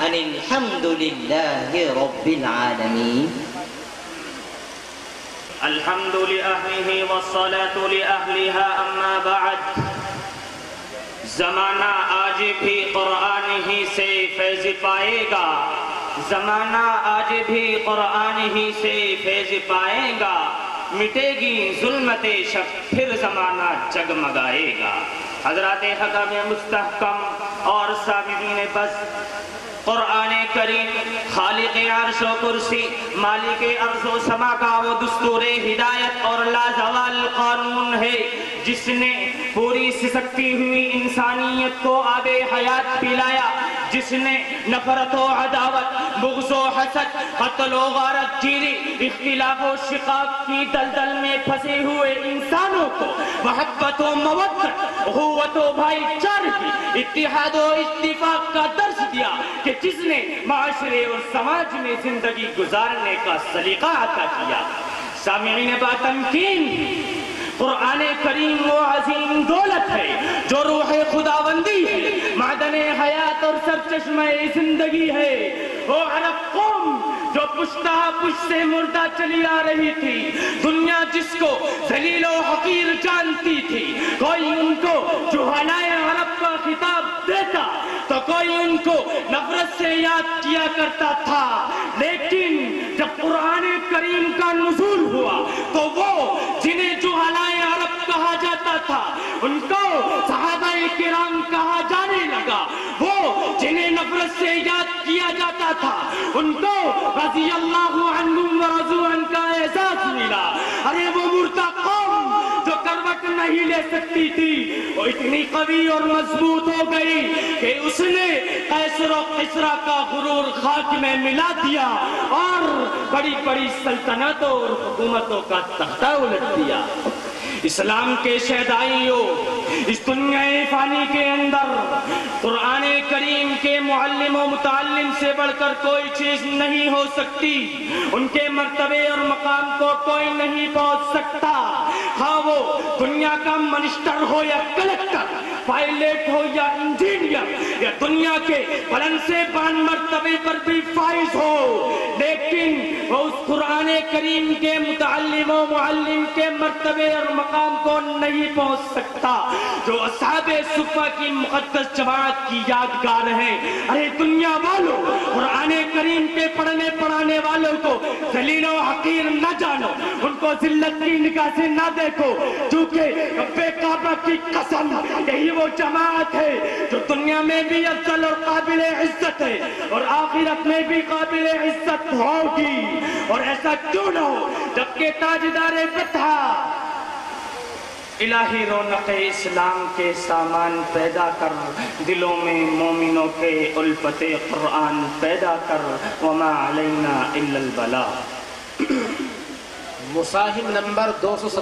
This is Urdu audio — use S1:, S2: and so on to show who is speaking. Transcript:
S1: ان الحمد للہ رب العالمین۔
S2: الحمد لأہلہ والصلاة لأہلها اما بعد۔ زمانہ آج بھی قرآن ہی سے فیض پائے گا، زمانہ آج بھی قرآن ہی سے فیض پائے گا، مٹے گی ظلمت شب پھر زمانہ جگمگائے گا۔ حضرات حکم مستحکم اور سامعین بس، قرآن کریم خالق عرش و کرسی، مالک ارض و سما کا وہ دستور ہدایت اور لازوال قانون ہے جس نے پوری سسکتی ہوئی انسانیت کو آب حیات پلایا، جس نے نفرت و عداوت، بغض و حسد، قتل و غارت گیری، اختلاف و شقاق کی دلدل میں پھنسے ہوئے انسانوں کو محبت و مودت، اخوت و بھائی چارگی، اتحاد و اتفاق کا درس دیا کہ جس نے معاشرے اور سماج میں زندگی گزارنے کا سلیقہ عطا کیا۔ سامعین باتمکین، قرآن کریم وہ عظیم دولت ہے جو روح خداوندی ہے، معدن حیات اور سرچشمہ زندگی ہے۔ وہ عرب قوم جو پشتہ پشت سے مردہ چلی آ رہی تھی، دنیا جس کو ذلیل و حقیر جانتی تھی، کوئی ان کو جہالائے عرب کا خطاب دیتا تو کوئی ان کو نفرت سے یاد کیا کرتا تھا، لیکن جب قرآن کریم کا نزول ہوا تو وہ جنہیں جہالائے عرب کہا جاتا تھا ان کو صحابہ کرام کہا جانے لگا، وہ جنہیں نفرت سے یاد کیا جاتا تھا ان کو رضی اللہ عنہم ورضوا عنہ کا اعزاز ملا۔ ارے وہ مردہ قوم جو کروٹ نہیں لے سکتی تھی وہ اتنی قوی اور مضبوط ہو گئی کہ اس نے قیصر و کسریٰ کا غرور خاک میں ملا دیا اور بڑی بڑی سلطنتوں اور حکومتوں کا تختہ الٹ دیا۔ اسلام کے شہدائیوں، اس دنیا فانی کے اندر قرآن کریم کے معلم و متعلم سے بڑھ کر کوئی چیز نہیں ہو سکتی، ان کے مرتبے اور مقام کو کوئی نہیں پہنچ سکتا، خواہ وہ دنیا کا منسٹر ہو یا کلکٹر، پائلٹ ہو یا انجینئر، یا دنیا کے بلند سے بلند مرتبے پر بھی فائز ہو، لیکن وہ اس قرآن کریم کے متعلم و معلم کے مرتبے اور مقام کو نہیں پہنچ سکتا جو اصحاب صفہ کی مقدس جماعت کی یادگار ہے۔ ارے دنیا والوں، قرآن کریم کے پڑھنے پڑھانے والوں کو ذلیل و حقیر نہ جانو، ان کو ذلت کی نگاہ سے نہ دیکھو، کیونکہ رب کعبہ کی قسم یہی وہ جماعت ہے جو دنیا میں بھی افضل اور قابل عزت ہے اور آخرت میں بھی قابل عزت ہوگی۔ اور ایسا کیوں نہ ہو جبکہ تاجدار فتح الہی رونق اسلام کے سامان پیدا کر، دلوں میں مومنوں کے الفت قرآن پیدا کر، وما علینا الا البلاغ۔
S3: مصاحب نمبر 270